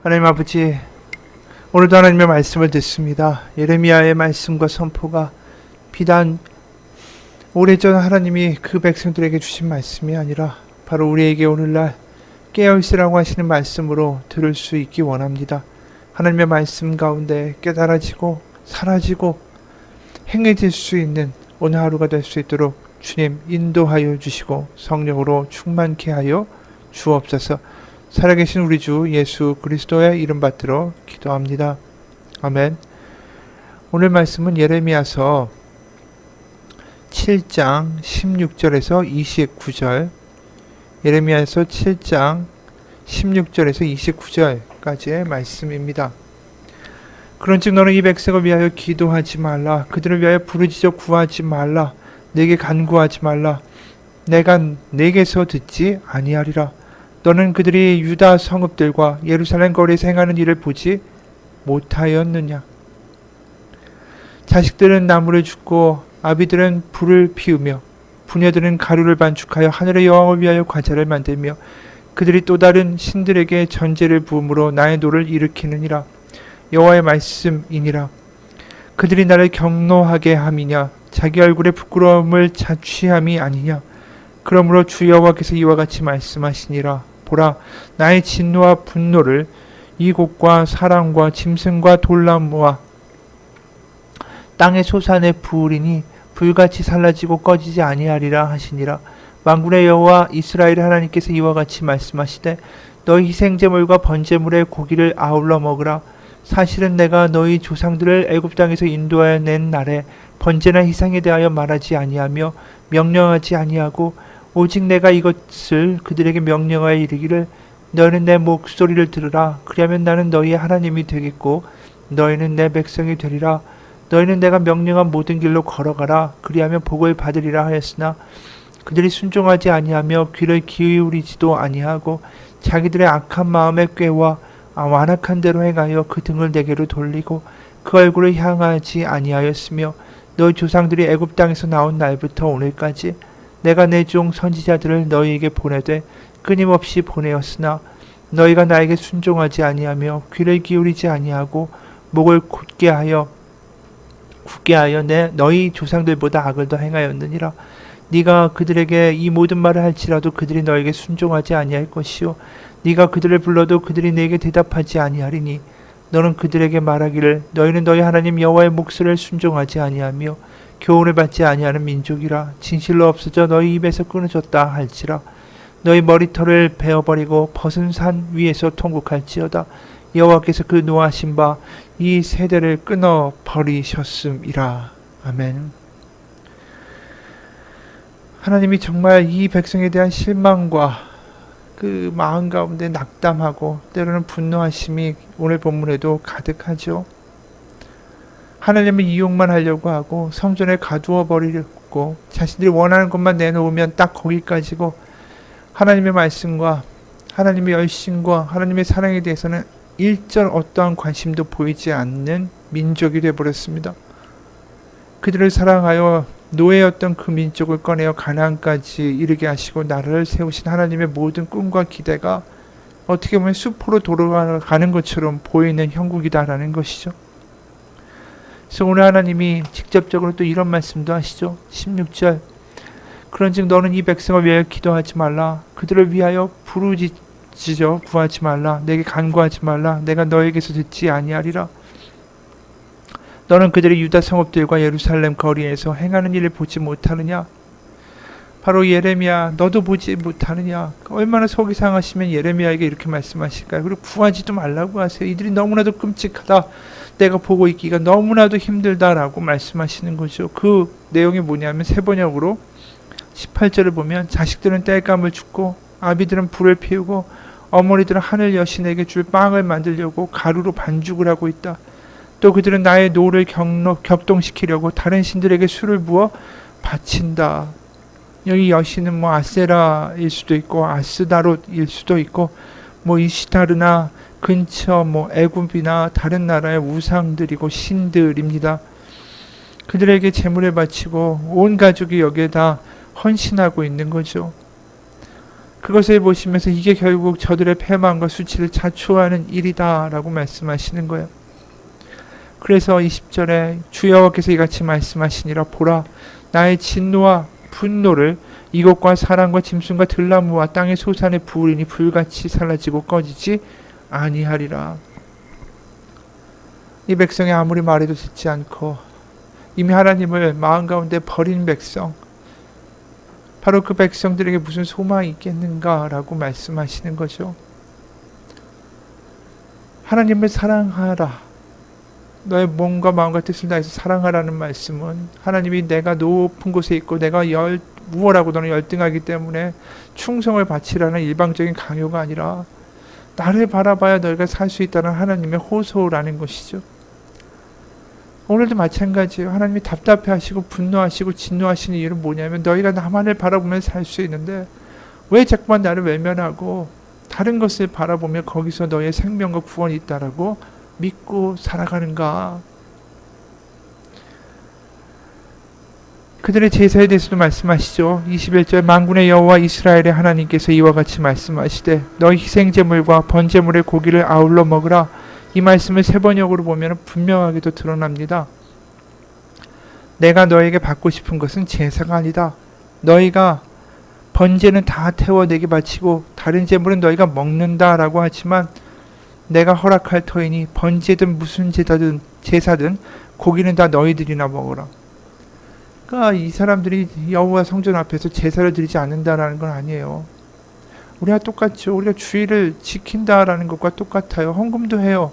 하나님 아버지, 오늘도 하나님의 말씀을 듣습니다. 예레미야의 말씀과 선포가 비단 오래전 하나님이 그 백성들에게 주신 말씀이 아니라 바로 우리에게 오늘날 깨어있으라고 하시는 말씀으로 들을 수 있기 원합니다. 하나님의 말씀 가운데 깨달아지고 사라지고 행해질 수 있는 오늘 하루가 될 수 있도록 주님 인도하여 주시고 성령으로 충만케 하여 주옵소서. 살아계신 우리 주 예수 그리스도의 이름 받들어 기도합니다. 아멘. 오늘 말씀은 예레미야서 7장 16절에서 29절, 예레미야서 7장 16절에서 29절까지의 말씀입니다. 그런즉 너는 이 백성을 위하여 기도하지 말라. 그들을 위하여 부르짖어 구하지 말라. 내게 간구하지 말라. 내가 내게서 듣지 아니하리라. 너는 그들이 유다 성읍들과 예루살렘 거리에서 행하는 일을 보지 못하였느냐. 자식들은 나무를 줍고 아비들은 불을 피우며 부녀들은 가루를 반죽하여 하늘의 여왕을 위하여 과자를 만들며 그들이 또 다른 신들에게 전제를 부음으로 나의 노를 일으키느니라. 여호와의 말씀이니라. 그들이 나를 경노하게 함이냐. 자기 얼굴에 부끄러움을 자취함이 아니냐. 그러므로 주 여호와께서 이와 같이 말씀하시니라. 보라, 나의 진노와 분노를 이곳과 사람과 짐승과 돌나무와 땅의 소산에 부으리니 불같이 살라지고 꺼지지 아니하리라 하시니라. 만군의 여호와 이스라엘 하나님께서 이와 같이 말씀하시되 너희 희생제물과 번제물의 고기를 아울러 먹으라. 사실은 내가 너희 조상들을 애굽 땅에서 인도하여 낸 날에 번제나 희생에 대하여 말하지 아니하며 명령하지 아니하고 오직 내가 이것을 그들에게 명령하여 이르기를 너희는 내 목소리를 들으라. 그리하면 나는 너희의 하나님이 되겠고 너희는 내 백성이 되리라. 너희는 내가 명령한 모든 길로 걸어가라. 그리하면 복을 받으리라 하였으나 그들이 순종하지 아니하며 귀를 기울이지도 아니하고 자기들의 악한 마음에 꾀와 완악한 대로 행하여 그 등을 내게로 돌리고 그 얼굴을 향하지 아니하였으며 너희 조상들이 애굽 땅에서 나온 날부터 오늘까지 내가 내 종 선지자들을 너희에게 보내되 끊임없이 보내었으나 너희가 나에게 순종하지 아니하며 귀를 기울이지 아니하고 목을 굳게 하여 너희 조상들보다 악을 더 행하였느니라. 네가 그들에게 이 모든 말을 할지라도 그들이 너에게 순종하지 아니할 것이요 네가 그들을 불러도 그들이 네게 대답하지 아니하리니 너는 그들에게 말하기를 너희는 너희 하나님 여호와의 목소리를 순종하지 아니하며 교훈을 받지 아니하는 민족이라. 진실로 없어져 너희 입에서 끊어졌다 할지라. 너희 머리털을 베어버리고 벗은 산 위에서 통곡할지어다. 여호와께서 그 노하신 바 이 세대를 끊어버리셨음이라. 아멘. 하나님이 정말 이 백성에 대한 실망과 그 마음 가운데 낙담하고 때로는 분노하심이 오늘 본문에도 가득하죠. 하나님을 이용만 하려고 하고 성전에 가두어 버리려고 자신들이 원하는 것만 내놓으면 딱 거기까지고 하나님의 말씀과 하나님의 열심과 하나님의 사랑에 대해서는 일절 어떠한 관심도 보이지 않는 민족이 되어버렸습니다. 그들을 사랑하여 노예였던 그 민족을 꺼내어 가나안까지 이르게 하시고 나라를 세우신 하나님의 모든 꿈과 기대가 어떻게 보면 숲으로 돌아가는 것처럼 보이는 형국이다라는 것이죠. 그래서 오늘 하나님이 직접적으로 또 이런 말씀도 하시죠. 16절 그런즉 너는 이 백성을 위하여 기도하지 말라. 그들을 위하여 부르짖어 구하지 말라. 내게 간구하지 말라. 내가 너에게서 듣지 아니하리라. 너는 그들이 유다 성읍들과 예루살렘 거리에서 행하는 일을 보지 못하느냐. 바로 예레미야 너도 보지 못하느냐. 얼마나 속이 상하시면 예레미야에게 이렇게 말씀하실까요? 그리고 구하지도 말라고 하세요. 이들이 너무나도 끔찍하다. 내가 보고 있기가 너무나도 힘들다라고 말씀하시는 거죠. 그 내용이 뭐냐면 세번역으로 18절을 보면 자식들은 땔감을 줍고 아비들은 불을 피우고 어머니들은 하늘 여신에게 줄 빵을 만들려고 가루로 반죽을 하고 있다. 또 그들은 나의 노를 격동시키려고 다른 신들에게 술을 부어 바친다. 여기 여신은 뭐 아세라일 수도 있고 아스다롯일 수도 있고 뭐 이시타르나 근처 뭐 애굽이나 다른 나라의 우상들이고 신들입니다. 그들에게 제물을 바치고 온 가족이 여기에 다 헌신하고 있는 거죠. 그것을 보시면서 이게 결국 저들의 패망과 수치를 자초하는 일이다 라고 말씀하시는 거예요. 그래서 20절에 주 여호와께서 이같이 말씀하시니라. 보라, 나의 진노와 분노를 이곳과 사람과 짐승과 들나무와 땅의 소산의 부으리니 불같이 사라지고 꺼지지 아니하리라. 이 백성이 아무리 말해도 듣지 않고 이미 하나님을 마음 가운데 버린 백성, 바로 그 백성들에게 무슨 소망이 있겠는가라고 말씀하시는 거죠. 하나님을 사랑하라. 너의 몸과 마음과 뜻을 다해서 사랑하라는 말씀은 하나님이 내가 높은 곳에 있고 내가 우월하고 너는 열등하기 때문에 충성을 바치라는 일방적인 강요가 아니라 나를 바라봐야 너희가 살 수 있다는 하나님의 호소라는 것이죠. 오늘도 마찬가지예요. 하나님이 답답해하시고 분노하시고 진노하시는 이유는 뭐냐면 너희가 나만을 바라보면 살 수 있는데 왜 자꾸만 나를 외면하고 다른 것을 바라보며 거기서 너의 생명과 구원이 있다라고 믿고 살아가는가. 그들의 제사에 대해서도 말씀하시죠. 21절 만군의 여호와 이스라엘의 하나님께서 이와 같이 말씀하시되 너희 희생제물과 번제물의 고기를 아울러 먹으라. 이 말씀을 세번역으로 보면 분명하게도 드러납니다. 내가 너에게 받고 싶은 것은 제사가 아니다. 너희가 번제는 다 태워 내게 바치고 다른 제물은 너희가 먹는다라고 하지만 내가 허락할 터이니 번제든 무슨 제사든 고기는 다 너희들이나 먹어라. 그러니까 이 사람들이 여호와 성전 앞에서 제사를 드리지 않는다라는 건 아니에요. 우리가 똑같죠. 우리가 주의를 지킨다라는 것과 똑같아요. 헌금도 해요.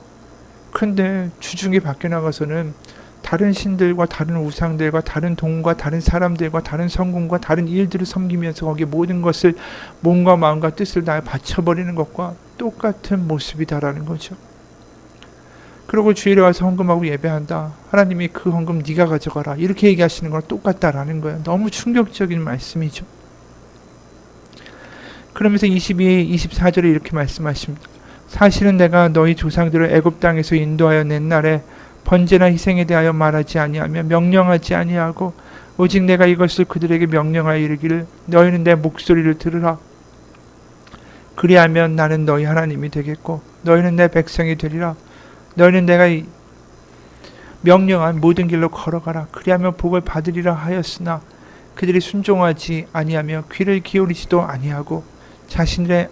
그런데 주중에 밖에 나가서는 다른 신들과 다른 우상들과 다른 동과 다른 사람들과 다른 성공과 다른 일들을 섬기면서 거기에 모든 것을 몸과 마음과 뜻을 다 바쳐버리는 것과 똑같은 모습이다라는 거죠. 그리고 주일에 와서 헌금하고 예배한다. 하나님이 그 헌금 네가 가져가라. 이렇게 얘기하시는 거랑 똑같다라는 거예요. 너무 충격적인 말씀이죠. 그러면서 22, 24절에 이렇게 말씀하십니다. 사실은 내가 너희 조상들을 애굽 땅에서 인도하여 낸 날에 번제나 희생에 대하여 말하지 아니하며 명령하지 아니하고 오직 내가 이것을 그들에게 명령하여 이르기를 너희는 내 목소리를 들으라. 그리하면 나는 너희 하나님이 되겠고 너희는 내 백성이 되리라. 너희는 내가 명령한 모든 길로 걸어가라. 그리하면 복을 받으리라 하였으나 그들이 순종하지 아니하며 귀를 기울이지도 아니하고 자신들의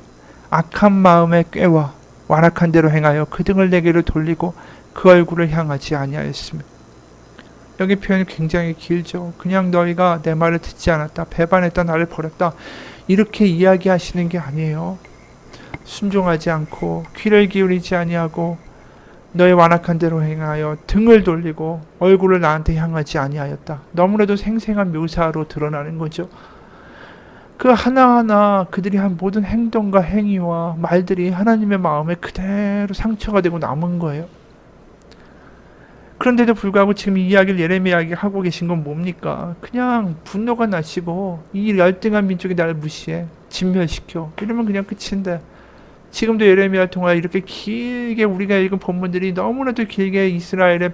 악한 마음에 꾀와 완악한 대로 행하여 그 등을 내게로 돌리고 그 얼굴을 향하지 아니하였으며. 여기 표현이 굉장히 길죠. 그냥 너희가 내 말을 듣지 않았다, 배반했다, 나를 버렸다 이렇게 이야기하시는 게 아니에요. 순종하지 않고 귀를 기울이지 아니하고 너의 완악한 대로 행하여 등을 돌리고 얼굴을 나한테 향하지 아니하였다. 너무나도 생생한 묘사로 드러나는 거죠. 그 하나하나 그들이 한 모든 행동과 행위와 말들이 하나님의 마음에 그대로 상처가 되고 남은 거예요. 그런데도 불구하고 지금 이 이야기를 예레미야에게 하고 계신 건 뭡니까? 그냥 분노가 나시고 이 열등한 민족이 나를 무시해 진멸시켜 이러면 그냥 끝인데 지금도 예레미야를 통하여 이렇게 길게 우리가 읽은 본문들이 너무나도 길게 이스라엘의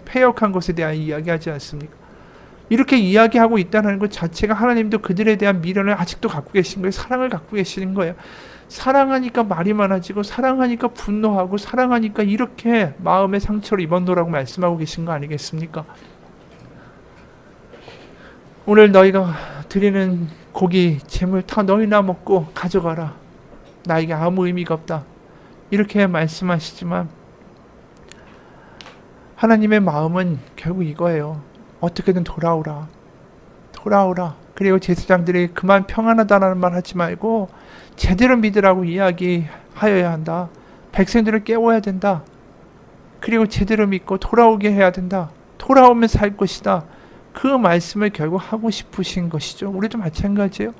패역한 것에 대한 이야기하지 않습니까? 이렇게 이야기하고 있다는 것 자체가 하나님도 그들에 대한 미련을 아직도 갖고 계신 거예요. 사랑을 갖고 계시는 거예요. 사랑하니까 말이 많아지고 사랑하니까 분노하고 사랑하니까 이렇게 마음의 상처를 입었노라고 말씀하고 계신 거 아니겠습니까? 오늘 너희가 드리는 고기, 재물 다 너희나 먹고 가져가라. 나에게 아무 의미가 없다. 이렇게 말씀하시지만 하나님의 마음은 결국 이거예요. 어떻게든 돌아오라. 돌아오라. 그리고 제사장들이 그만 평안하다라는 말 하지 말고 제대로 믿으라고 이야기하여야 한다. 백성들을 깨워야 된다. 그리고 제대로 믿고 돌아오게 해야 된다. 돌아오면 살 것이다. 그 말씀을 결국 하고 싶으신 것이죠. 우리도 마찬가지예요.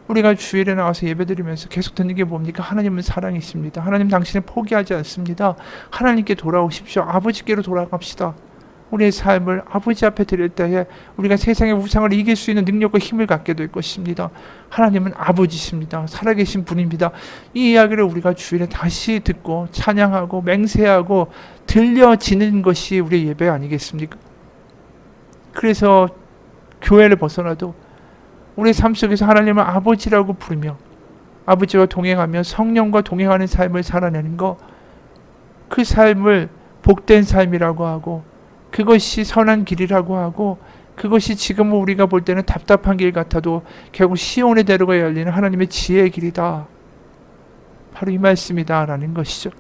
우리가 주일에 나와서 예배드리면서 계속 듣는 게 뭡니까? 하나님은 사랑이십니다. 하나님 당신을 포기하지 않습니다. 하나님께 돌아오십시오. 아버지께로 돌아갑시다. 우리의 삶을 아버지 앞에 드릴 때에 우리가 세상의 우상을 이길 수 있는 능력과 힘을 갖게 될 것입니다. 하나님은 아버지십니다. 살아계신 분입니다. 이 이야기를 우리가 주일에 다시 듣고 찬양하고 맹세하고 들려지는 것이 우리의 예배 아니겠습니까? 그래서 교회를 벗어나도 우리의 삶 속에서 하나님을 아버지라고 부르며 아버지와 동행하며 성령과 동행하는 삶을 살아내는 거, 그 삶을 복된 삶이라고 하고, 그것이 선한 길이라고 하고, 그것이 지금 우리가 볼 때는 답답한 길 같아도 결국 시온의 대로가 열리는 하나님의 지혜의 길이다. 바로 이 말씀이다 라는 것이죠.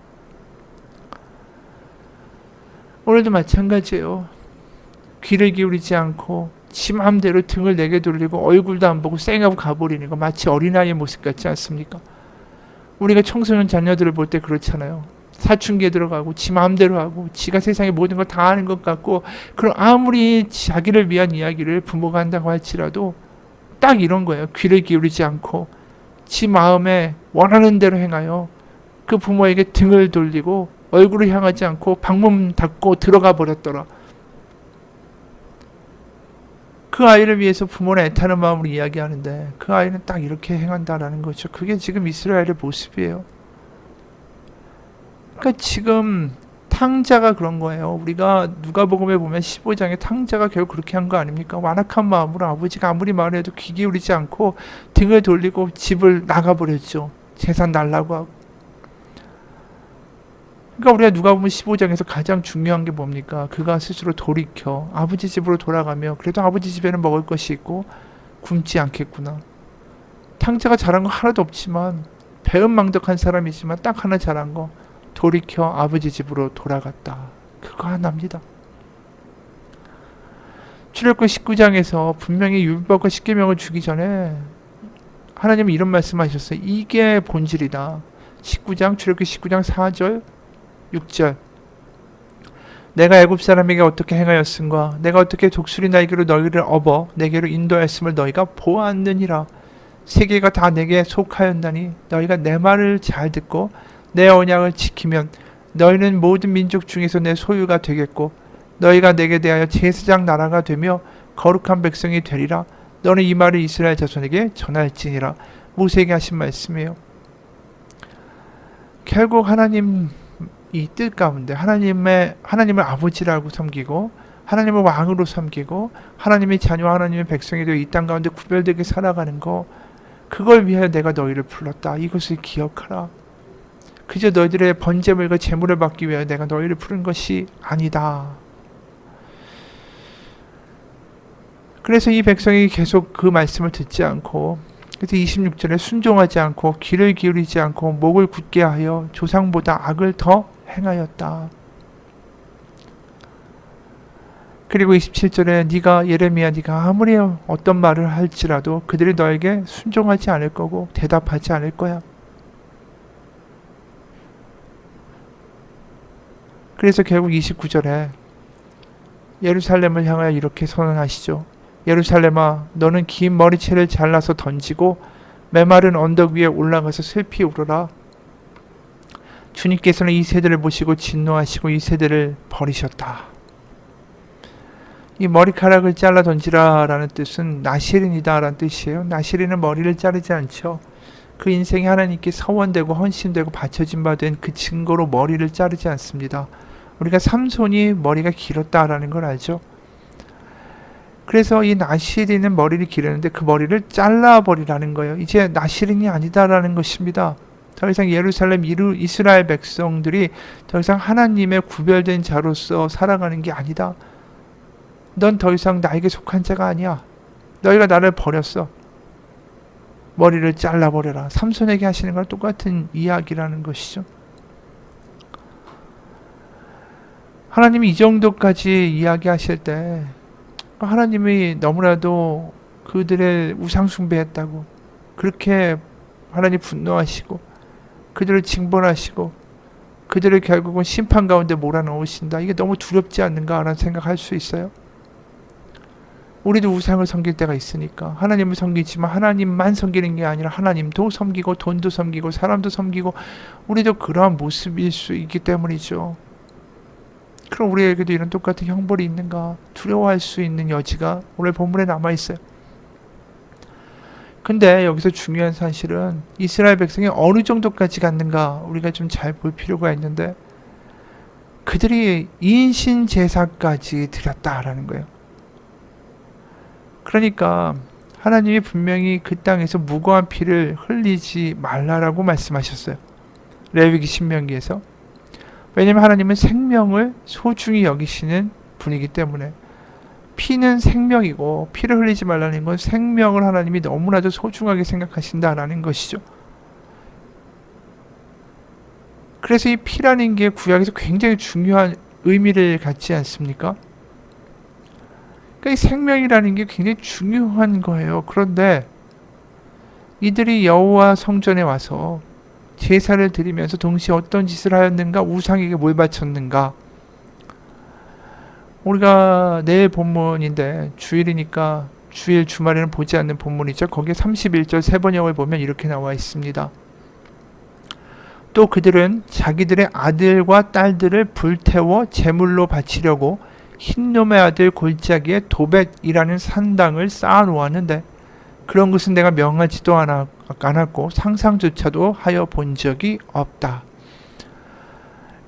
오늘도 마찬가지예요. 귀를 기울이지 않고 지 마음대로 등을 내게 돌리고 얼굴도 안 보고 쌩하고 가버리는 거 마치 어린아이의 모습 같지 않습니까? 우리가 청소년 자녀들을 볼 때 그렇잖아요. 사춘기에 들어가고 지 마음대로 하고 지가 세상의 모든 걸 다 아는 것 같고, 그럼 아무리 자기를 위한 이야기를 부모가 한다고 할지라도 딱 이런 거예요. 귀를 기울이지 않고 지 마음에 원하는 대로 행하여 그 부모에게 등을 돌리고 얼굴을 향하지 않고 방문 닫고 들어가 버렸더라. 그 아이를 위해서 부모는 애타는 마음으로 이야기하는데 그 아이는 딱 이렇게 행한다라는 거죠. 그게 지금 이스라엘의 모습이에요. 그러니까 지금 탕자가 그런 거예요. 우리가 누가복음에 보면 15장에 탕자가 결국 그렇게 한 거 아닙니까? 완악한 마음으로 아버지가 아무리 말해도 귀 기울이지 않고 등을 돌리고 집을 나가버렸죠. 재산 달라고 하고. 그러니까 우리가 누가복음 15장에서 가장 중요한 게 뭡니까? 그가 스스로 돌이켜 아버지 집으로 돌아가며 그래도 아버지 집에는 먹을 것이 있고 굶지 않겠구나. 탕자가 잘한 거 하나도 없지만 배은망덕한 사람이지만 딱 하나 잘한 거, 돌이켜 아버지 집으로 돌아갔다. 그거 하나입니다. 출애굽기 19장에서 분명히 율법과 십계명을 주기 전에 하나님은 이런 말씀하셨어요. 이게 본질이다. 19장 출애굽기 19장 4절 6절 내가 애굽 사람에게 어떻게 행하였음과 내가 어떻게 독수리 날개로 너희를 업어 내게로 인도하였음을 너희가 보았느니라. 세계가 다 내게 속하였나니 너희가 내 말을 잘 듣고 내 언약을 지키면 너희는 모든 민족 중에서 내 소유가 되겠고 너희가 내게 대하여 제사장 나라가 되며 거룩한 백성이 되리라. 너는 이 말을 이스라엘 자손에게 전할지니라. 모세에게 하신 말씀이에요. 결국 하나님 이 뜻 가운데 하나님을 아버지라고 섬기고 하나님을 왕으로 섬기고 하나님의 자녀와 하나님의 백성이 되어 이 땅 가운데 구별되게 살아가는 거, 그걸 위하여 내가 너희를 불렀다. 이것을 기억하라. 그저 너희들의 번제물과 제물을 받기 위하여 내가 너희를 부른 것이 아니다. 그래서 이 백성이 계속 그 말씀을 듣지 않고, 그래서 26절에 순종하지 않고 귀를 기울이지 않고 목을 굳게 하여 조상보다 악을 더 행하였다. 그리고 27절에 네가 예레미야 네가 아무리 어떤 말을 할지라도 그들이 너에게 순종하지 않을 거고 대답하지 않을 거야. 그래서 결국 29절에 예루살렘을 향하여 이렇게 선언하시죠. 예루살렘아 너는 긴 머리채를 잘라서 던지고 메마른 언덕 위에 올라가서 슬피 울어라. 주님께서는 이 세대를 보시고 진노하시고 이 세대를 버리셨다. 이 머리카락을 잘라 던지라 라는 뜻은 나시린이다 라는 뜻이에요. 나시린은 머리를 자르지 않죠. 그 인생이 하나님께 서원되고 헌신되고 바쳐진 바 된 그 증거로 머리를 자르지 않습니다. 우리가 삼손이 머리가 길었다라는 걸 알죠. 그래서 이 나시린은 머리를 기르는데 그 머리를 잘라버리라는 거예요. 이제 나시린이 아니다라는 것입니다. 더 이상 예루살렘 이스라엘 백성들이 더 이상 하나님의 구별된 자로서 살아가는 게 아니다. 넌 더 이상 나에게 속한 자가 아니야. 너희가 나를 버렸어. 머리를 잘라버려라. 삼손에게 하시는 건 똑같은 이야기라는 것이죠. 하나님이 이 정도까지 이야기하실 때 하나님이 너무나도 그들의 우상 숭배했다고 그렇게 하나님 분노하시고 그들을 징벌하시고 그들을 결국은 심판 가운데 몰아넣으신다. 이게 너무 두렵지 않는가라는 생각할 수 있어요. 우리도 우상을 섬길 때가 있으니까 하나님을 섬기지만 하나님만 섬기는 게 아니라 하나님도 섬기고 돈도 섬기고 사람도 섬기고 우리도 그러한 모습일 수 있기 때문이죠. 그럼 우리에게도 이런 똑같은 형벌이 있는가 두려워할 수 있는 여지가 오늘 본문에 남아있어요. 근데 여기서 중요한 사실은 이스라엘 백성이 어느 정도까지 갔는가 우리가 좀 잘 볼 필요가 있는데 그들이 인신 제사까지 드렸다라는 거예요. 그러니까 하나님이 분명히 그 땅에서 무고한 피를 흘리지 말라라고 말씀하셨어요. 레위기 신명기에서. 왜냐하면 하나님은 생명을 소중히 여기시는 분이기 때문에. 피는 생명이고 피를 흘리지 말라는 건 생명을 하나님이 너무나도 소중하게 생각하신다라는 것이죠. 그래서 이 피라는 게 구약에서 굉장히 중요한 의미를 갖지 않습니까? 그러니까 이 생명이라는 게 굉장히 중요한 거예요. 그런데 이들이 여호와 성전에 와서 제사를 드리면서 동시에 어떤 짓을 하였는가? 우상에게 뭘 바쳤는가? 우리가 내일 본문인데 주일이니까 주일 주말에는 보지 않는 본문이죠. 거기에 31절 세 번역을 보면 이렇게 나와 있습니다. 또 그들은 자기들의 아들과 딸들을 불태워 제물로 바치려고 흰놈의 아들 골짜기에 도벳이라는 산당을 쌓아놓았는데 그런 것은 내가 명하지도 않았고 상상조차도 하여 본 적이 없다.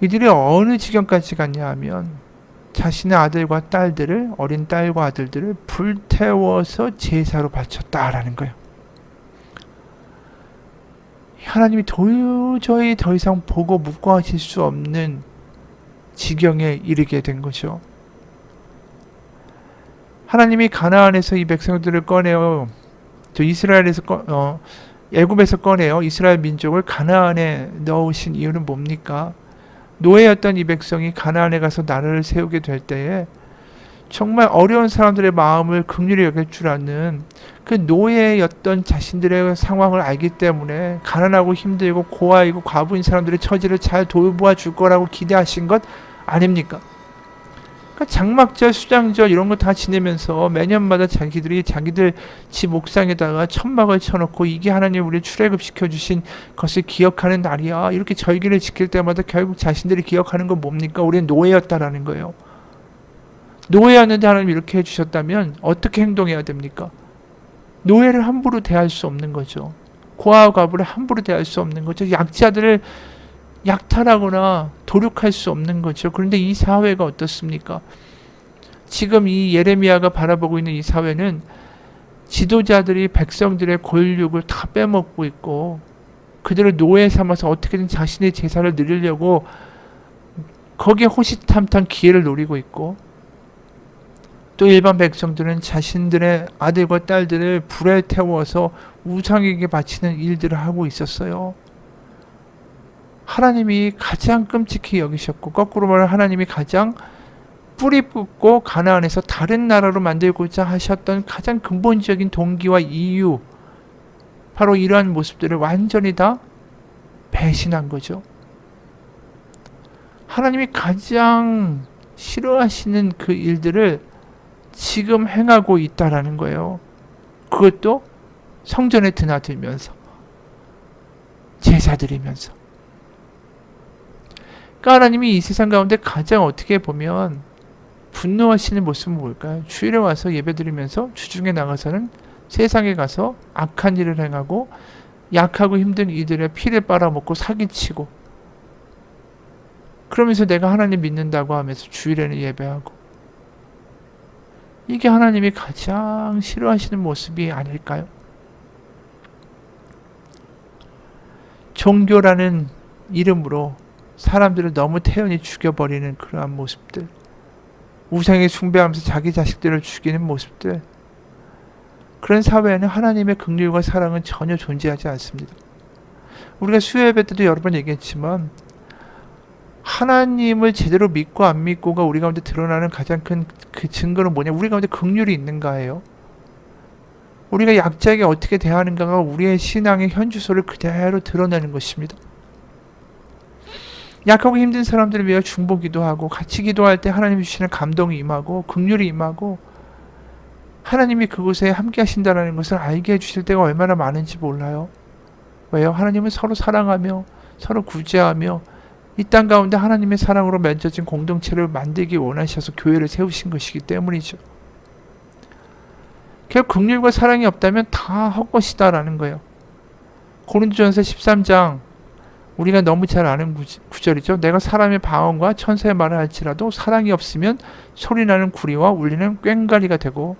이들이 어느 지경까지 갔냐 하면 자신의 아들과 딸들을, 어린 딸과 아들들을 불태워서 제사로 바쳤다라는 거예요. 하나님이 도저히 더 이상 보고 묵과하실 수 없는 지경에 이르게 된 거죠. 하나님이 가나안에서 이 백성들을 꺼내어 이스라엘에서 애굽에서 꺼내어 이스라엘 민족을 가나안에 넣으신 이유는 뭡니까? 노예였던 이 백성이 가나안에 가서 나라를 세우게 될 때에 정말 어려운 사람들의 마음을 긍휼히 여길 줄 아는 그 노예였던 자신들의 상황을 알기 때문에 가난하고 힘들고 고아이고 과부인 사람들의 처지를 잘 돌보아 줄 거라고 기대하신 것 아닙니까? 그러니까 장막절, 수장절 이런 거 다 지내면서 매년마다 자기들 집 옥상에다가 천막을 쳐놓고 이게 하나님 우리 출애굽시켜 주신 것을 기억하는 날이야. 이렇게 절기를 지킬 때마다 결국 자신들이 기억하는 건 뭡니까? 우리는 노예였다라는 거예요. 노예였는데 하나님 이렇게 해주셨다면 어떻게 행동해야 됩니까? 노예를 함부로 대할 수 없는 거죠. 고아와 과부를 함부로 대할 수 없는 거죠. 약자들을 약탈하거나 도륙할 수 없는 거죠. 그런데 이 사회가 어떻습니까? 지금 이 예레미야가 바라보고 있는 이 사회는 지도자들이 백성들의 권력을 다 빼먹고 있고 그들을 노예 삼아서 어떻게든 자신의 제사를 누리려고 거기에 호시탐탐 기회를 노리고 있고 또 일반 백성들은 자신들의 아들과 딸들을 불에 태워서 우상에게 바치는 일들을 하고 있었어요. 하나님이 가장 끔찍히 여기셨고 거꾸로 말하면 하나님이 가장 뿌리 뽑고 가나안에서 다른 나라로 만들고자 하셨던 가장 근본적인 동기와 이유 바로 이러한 모습들을 완전히 다 배신한 거죠. 하나님이 가장 싫어하시는 그 일들을 지금 행하고 있다라는 거예요. 그것도 성전에 드나들면서 제사 드리면서. 그러니까 하나님이 이 세상 가운데 가장 어떻게 보면 분노하시는 모습은 뭘까요? 주일에 와서 예배드리면서 주중에 나가서는 세상에 가서 악한 일을 행하고 약하고 힘든 이들의 피를 빨아먹고 사기치고 그러면서 내가 하나님 믿는다고 하면서 주일에는 예배하고 이게 하나님이 가장 싫어하시는 모습이 아닐까요? 종교라는 이름으로 사람들을 너무 태연히 죽여버리는 그러한 모습들, 우상에 숭배하면서 자기 자식들을 죽이는 모습들, 그런 사회에는 하나님의 긍휼과 사랑은 전혀 존재하지 않습니다. 우리가 수요 예배 때도 여러 번 얘기했지만 하나님을 제대로 믿고 안 믿고가 우리 가운데 드러나는 가장 큰 그 증거는 뭐냐? 우리 가운데 긍휼이 있는가예요. 우리가 약자에게 어떻게 대하는가가 우리의 신앙의 현주소를 그대로 드러내는 것입니다. 약하고 힘든 사람들을 위해 중보기도 하고 같이 기도할 때 하나님이 주시는 감동이 임하고 긍휼이 임하고 하나님이 그곳에 함께 하신다는 것을 알게 해주실 때가 얼마나 많은지 몰라요. 왜요? 하나님은 서로 사랑하며 서로 구제하며 이 땅 가운데 하나님의 사랑으로 맺어진 공동체를 만들기 원하셔서 교회를 세우신 것이기 때문이죠. 결국 긍휼과 사랑이 없다면 다 헛것이다라는 거예요. 고린도전서 13장 우리가 너무 잘 아는 구절이죠. 내가 사람의 방언과 천사의 말을 할지라도 사랑이 없으면 소리나는 구리와 울리는 꽹과리가 되고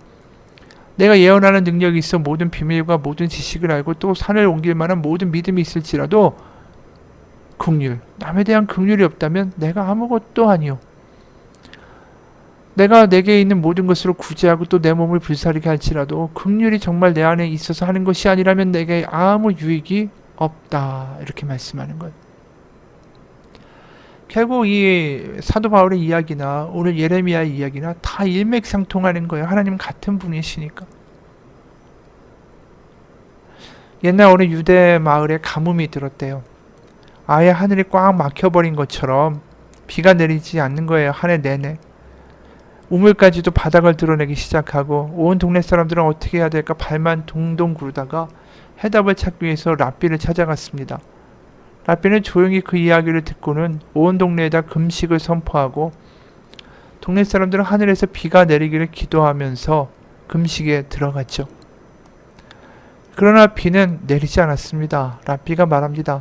내가 예언하는 능력이 있어 모든 비밀과 모든 지식을 알고 또 산을 옮길 만한 모든 믿음이 있을지라도 긍휼, 남에 대한 긍휼이 없다면 내가 아무것도 아니요. 내가 내게 있는 모든 것으로 구제하고 또 내 몸을 불사르게 할지라도 긍휼이 정말 내 안에 있어서 하는 것이 아니라면 내게 아무 유익이 없다. 이렇게 말씀하는 거예요. 결국 이 사도 바울의 이야기나 오늘 예레미야의 이야기나 다 일맥상통하는 거예요. 하나님 같은 분이시니까. 옛날 어느 유대 마을에 가뭄이 들었대요. 아예 하늘이 꽉 막혀버린 것처럼 비가 내리지 않는 거예요. 한 해 내내. 우물까지도 바닥을 드러내기 시작하고 온 동네 사람들은 어떻게 해야 될까 발만 동동 구르다가 해답을 찾기 위해서 랍비를 찾아갔습니다. 랍비는 조용히 그 이야기를 듣고는 온 동네에다 금식을 선포하고 동네 사람들은 하늘에서 비가 내리기를 기도하면서 금식에 들어갔죠. 그러나 비는 내리지 않았습니다. 랍비가 말합니다.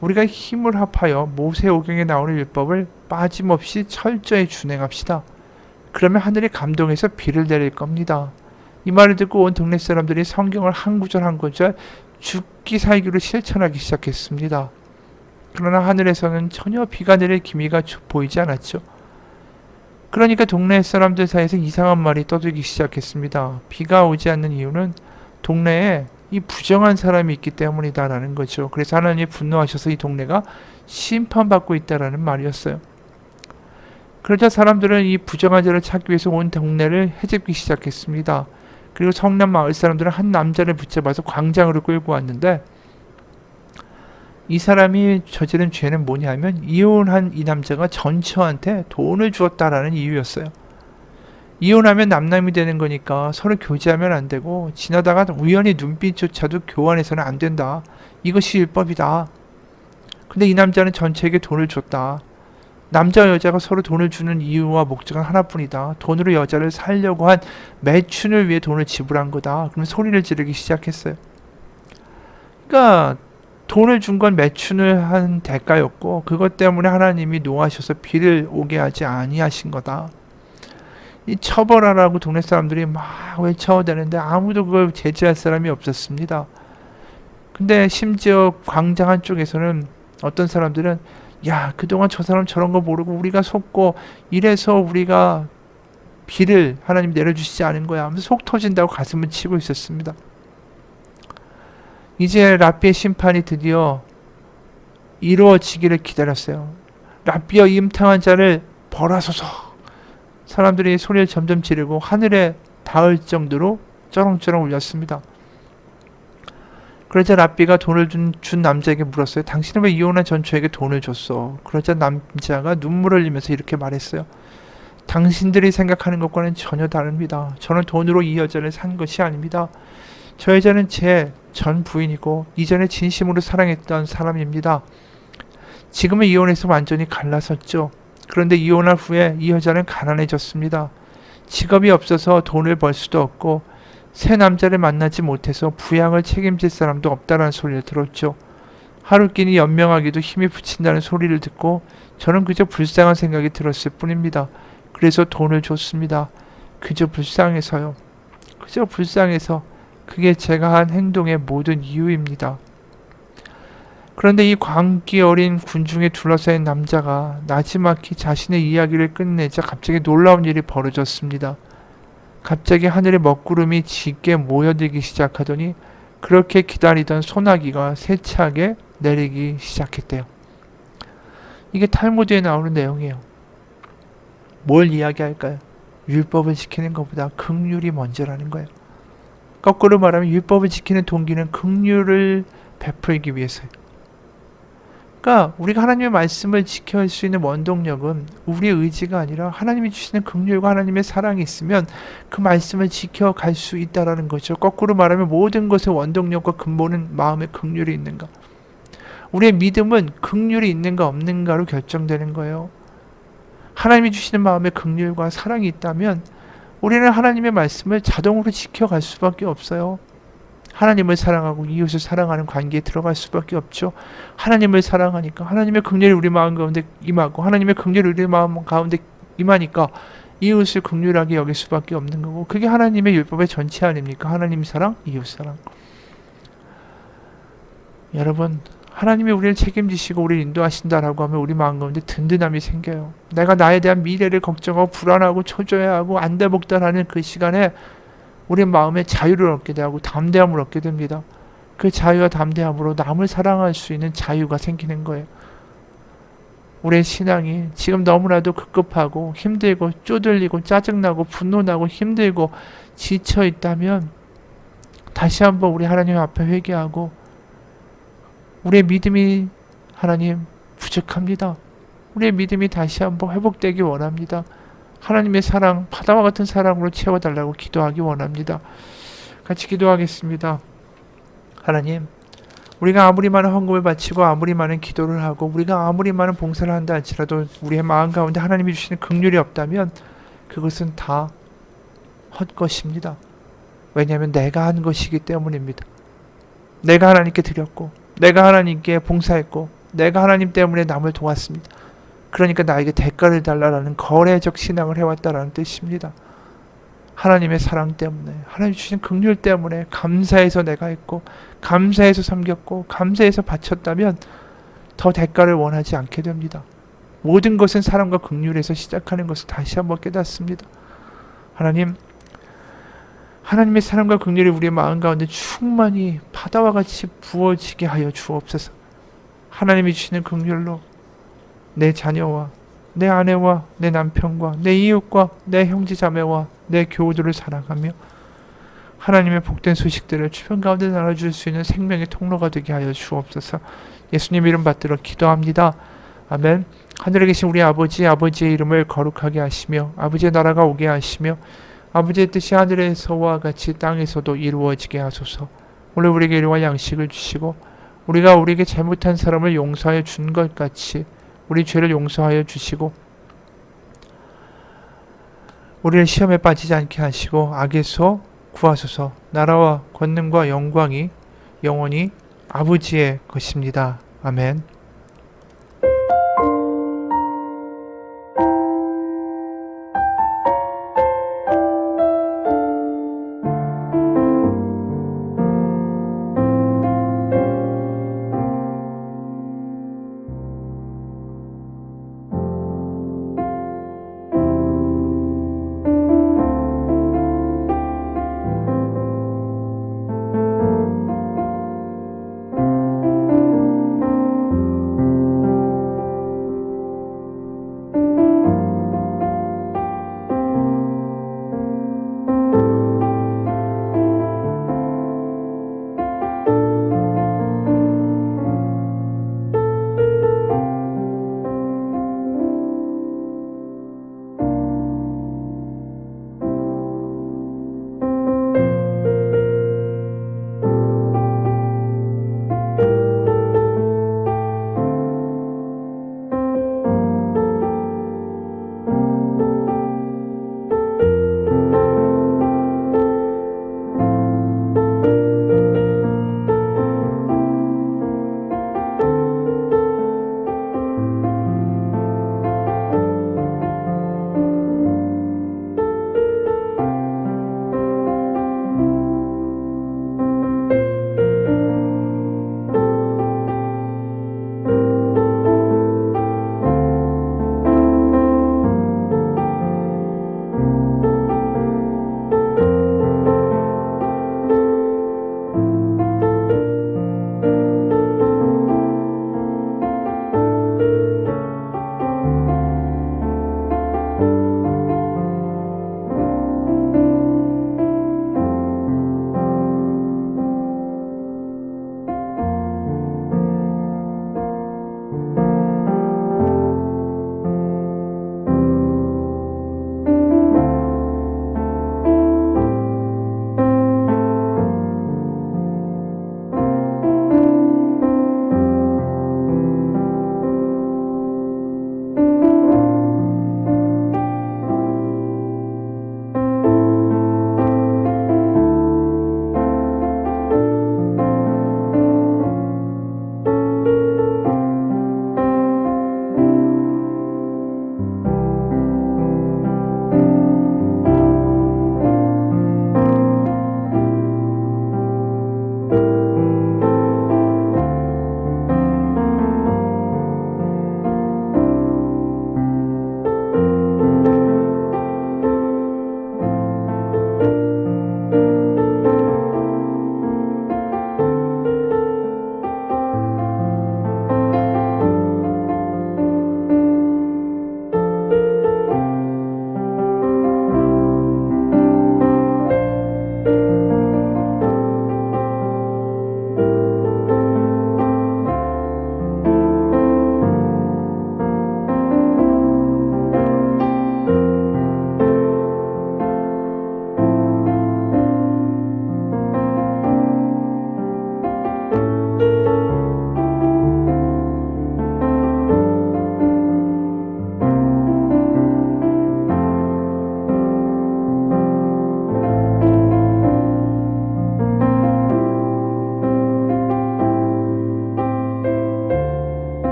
우리가 힘을 합하여 모세오경에 나오는 율법을 빠짐없이 철저히 준행합시다. 그러면 하늘이 감동해서 비를 내릴 겁니다. 이 말을 듣고 온 동네 사람들이 성경을 한 구절 한 구절 죽기 살기로 실천하기 시작했습니다. 그러나 하늘에서는 전혀 비가 내릴 기미가 보이지 않았죠. 그러니까 동네 사람들 사이에서 이상한 말이 떠들기 시작했습니다. 비가 오지 않는 이유는 동네에 이 부정한 사람이 있기 때문이다라는 거죠. 그래서 하나님이 분노하셔서 이 동네가 심판받고 있다라는 말이었어요. 그러자 사람들은 이 부정한 자를 찾기 위해서 온 동네를 헤집기 시작했습니다. 그리고 성남 마을 사람들은 한 남자를 붙잡아서 광장으로 끌고 왔는데 이 사람이 저지른 죄는 뭐냐면 이혼한 이 남자가 전처한테 돈을 주었다라는 이유였어요. 이혼하면 남남이 되는 거니까 서로 교제하면 안 되고 지나다가 우연히 눈빛조차도 교환해서는 안 된다. 이것이 율법이다. 근데 이 남자는 전처에게 돈을 줬다. 남자와 여자가 서로 돈을 주는 이유와 목적은 하나뿐이다. 돈으로 여자를 살려고 한 매춘을 위해 돈을 지불한 거다. 그럼 소리를 지르기 시작했어요. 그러니까 돈을 준 건 매춘을 한 대가였고 그것 때문에 하나님이 노하셔서 비를 오게 하지 아니하신 거다. 이 처벌하라고 동네 사람들이 막 외쳐대는데 아무도 그걸 제지할 사람이 없었습니다. 근데 심지어 광장 한쪽에서는 어떤 사람들은 야, 그동안 저 사람 저런 거 모르고 우리가 속고 이래서 우리가 비를 하나님 내려주시지 않은 거야 하면서 속 터진다고 가슴을 치고 있었습니다. 이제 랍비의 심판이 드디어 이루어지기를 기다렸어요. 랍비여 임탕한 자를 벌하소서. 사람들이 소리를 점점 지르고 하늘에 닿을 정도로 쩌렁쩌렁 울렸습니다. 그러자 랍비가 돈을 준 남자에게 물었어요. 당신은 왜 이혼한 전처에게 돈을 줬어? 그러자 남자가 눈물을 흘리면서 이렇게 말했어요. 당신들이 생각하는 것과는 전혀 다릅니다. 저는 돈으로 이 여자를 산 것이 아닙니다. 저 여자는 제 전 부인이고 이전에 진심으로 사랑했던 사람입니다. 지금은 이혼해서 완전히 갈라섰죠. 그런데 이혼한 후에 이 여자는 가난해졌습니다. 직업이 없어서 돈을 벌 수도 없고 새 남자를 만나지 못해서 부양을 책임질 사람도 없다라는 소리를 들었죠. 하루 끼니 연명하기도 힘이 붙인다는 소리를 듣고 저는 그저 불쌍한 생각이 들었을 뿐입니다. 그래서 돈을 줬습니다. 그저 불쌍해서요. 그저 불쌍해서. 그게 제가 한 행동의 모든 이유입니다. 그런데 이 광기 어린 군중에 둘러싸인 남자가 나지막히 자신의 이야기를 끝내자 갑자기 놀라운 일이 벌어졌습니다. 갑자기 하늘에 먹구름이 짙게 모여들기 시작하더니 그렇게 기다리던 소나기가 세차게 내리기 시작했대요. 이게 탈무드에 나오는 내용이에요. 뭘 이야기할까요? 율법을 지키는 것보다 긍휼이 먼저라는 거예요. 거꾸로 말하면 율법을 지키는 동기는 긍휼을 베풀기 위해서요. 그러니까 우리가 하나님의 말씀을 지켜야 할 수 있는 원동력은 우리의 의지가 아니라 하나님이 주시는 긍휼과 하나님의 사랑이 있으면 그 말씀을 지켜갈 수 있다라는 거죠. 거꾸로 말하면 모든 것의 원동력과 근본은 마음의 긍휼이 있는가. 우리의 믿음은 긍휼이 있는가 없는가로 결정되는 거예요. 하나님이 주시는 마음의 긍휼과 사랑이 있다면 우리는 하나님의 말씀을 자동으로 지켜갈 수밖에 없어요. 하나님을 사랑하고 이웃을 사랑하는 관계에 들어갈 수밖에 없죠. 하나님을 사랑하니까 하나님의 긍휼이 우리 마음 가운데 임하고 하나님의 긍휼이 우리 마음 가운데 임하니까 이웃을 긍휼하게 여길 수밖에 없는 거고, 그게 하나님의 율법의 전체 아닙니까? 하나님 사랑, 이웃 사랑. 여러분, 하나님이 우리를 책임지시고 우리를 인도하신다라고 하면 우리 마음 가운데 든든함이 생겨요. 내가 나에 대한 미래를 걱정하고 불안하고 초조해하고 안달복달하는 그 시간에 우리 마음에 자유를 얻게 되고 담대함을 얻게 됩니다. 그 자유와 담대함으로 남을 사랑할 수 있는 자유가 생기는 거예요. 우리의 신앙이 지금 너무나도 급급하고 힘들고 쪼들리고 짜증나고 분노나고 힘들고 지쳐 있다면 다시 한번 우리 하나님 앞에 회개하고, 우리의 믿음이 하나님 부족합니다. 우리의 믿음이 다시 한번 회복되기 원합니다. 하나님의 사랑, 바다와 같은 사랑으로 채워달라고 기도하기 원합니다. 같이 기도하겠습니다. 하나님, 우리가 아무리 많은 헌금을 바치고 아무리 많은 기도를 하고 우리가 아무리 많은 봉사를 한다 할지라도 우리의 마음 가운데 하나님이 주시는 긍휼이 없다면 그것은 다 헛것입니다. 왜냐하면 내가 한 것이기 때문입니다. 내가 하나님께 드렸고, 내가 하나님께 봉사했고, 내가 하나님 때문에 남을 도왔습니다. 그러니까 나에게 대가를 달라라는 거래적 신앙을 해왔다라는 뜻입니다. 하나님의 사랑 때문에, 하나님 주신 긍휼 때문에 감사해서 내가 했고, 감사해서 섬겼고, 감사해서 바쳤다면 더 대가를 원하지 않게 됩니다. 모든 것은 사랑과 긍휼에서 시작하는 것을 다시 한번 깨닫습니다. 하나님, 하나님의 사랑과 긍휼이 우리의 마음 가운데 충만히 바다와 같이 부어지게 하여 주옵소서. 하나님이 주시는 긍휼로 내 자녀와 내 아내와 내 남편과 내 이웃과 내 형제 자매와 내 교우들을 사랑하며 하나님의 복된 소식들을 주변 가운데 나눠줄 수 있는 생명의 통로가 되게 하여 주옵소서. 예수님 이름 받들어 기도합니다. 아멘. 하늘에 계신 우리 아버지, 아버지의 이름을 거룩하게 하시며 아버지의 나라가 오게 하시며 아버지의 뜻이 하늘에서와 같이 땅에서도 이루어지게 하소서. 오늘 우리에게 일용할 양식을 주시고 우리가 우리에게 잘못한 사람을 용서하여 준 것 같이 우리 죄를 용서하여 주시고 우리를 시험에 빠지지 않게 하시고 악에서 구하소서. 나라와 권능과 영광이 영원히 아버지의 것입니다. 아멘.